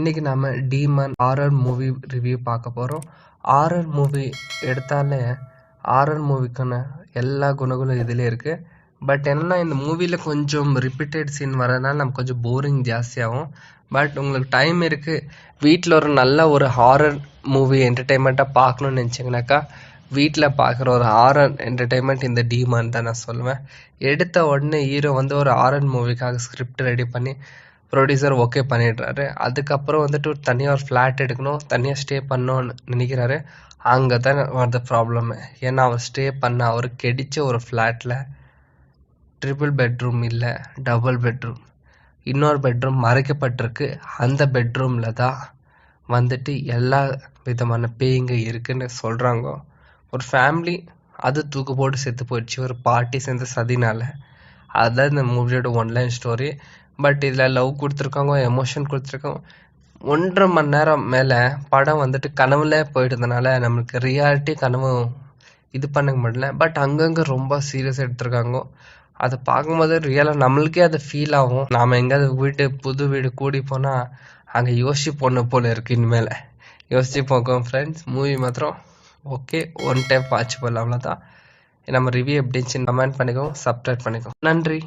இன்னைக்கு நாம demon horror movie review பார்க்க போறோம். ஹாரர் மூவி எடுத்தாலே ஹாரர் மூவிக்கான எல்லா குணங்களும் இதுல இருக்கு. பட் என்னன்னா இந்த மூவில கொஞ்சம் ரிப்பீட்டட் சீன் வரதுனால நமக்கு கொஞ்சம் போரிங் ஜாஸ்தியாகும். பட் உங்களுக்கு டைம் இருக்கு, வீட்டில் ஒரு நல்ல ஒரு ஹாரர் மூவி என்டர்டைன்மெண்ட்டாக பார்க்கணும்னு நினச்சிங்கனாக்கா வீட்டில் பார்க்குற ஒரு ஹாரர் என்டர்டைன்மெண்ட் இந்த டீமன் தான் நான் சொல்லுவேன். எடுத்த உடனே ஹீரோ ஒரு ஹாரர் மூவிக்காக ஸ்கிரிப்ட் ரெடி பண்ணி ப்ரொடியூசர் ஓகே பண்ணிடுறாரு. அதுக்கப்புறம் ஒரு தனியாக ஒரு ஃப்ளாட் எடுக்கணும், தனியாக ஸ்டே பண்ணணும்னு நினைக்கிறாரு. அங்கே தான் வருது ப்ராப்ளம். ஏன்னா அவர் ஸ்டே பண்ண அவருக்கு கிடைச்ச ஒரு ஃப்ளாட்டில் ட்ரிபிள் பெட்ரூம் இல்லை, டபுள் பெட்ரூம், இன்னொரு பெட்ரூம் மறைக்கப்பட்டிருக்கு. அந்த பெட்ரூமில் தான் எல்லா விதமான பேய்ங்க இருக்குன்னு சொல்கிறாங்க. ஒரு ஃபேமிலி அது தூக்கு போட்டு செத்து போயிடுச்சு ஒரு பார்ட்டி சேர்ந்த சதினால. அதுதான் இந்த மூவியோட ஒன்லைன் ஸ்டோரி. பட் இதில் லவ் கொடுத்துருக்காங்க, எமோஷன் கொடுத்துருக்காங்க. 1.5 மணி நேரம் மேலே படம் கனவுல போயிட்டதுனால நம்மளுக்கு ரியாலிட்டி கனவு இது பண்ண முடியல. பட் அங்கங்கே ரொம்ப சீரியஸ் எடுத்திருக்காங்க. அதை பார்க்கும்போது ரியலாக நம்மளுக்கே அது ஃபீல் ஆகும். நாம் எங்கேயாவது புது வீடு கூடி போனால் அங்கே யோசிச்சு போன போல இருக்கு. இனிமேல் யோசிச்சு போக்கும் ஃப்ரெண்ட்ஸ். மூவி மாத்திரம் ஓகே, ஒன் டைம் வாட்ச் பண்ணலாம். அவ்வளோதான். நம்ம ரிவ்யூ எப்படி இருந்துச்சுன்னு கமெண்ட் பண்ணிக்கோ, சப்ஸ்கிரைப் பண்ணிக்கோ. நன்றி.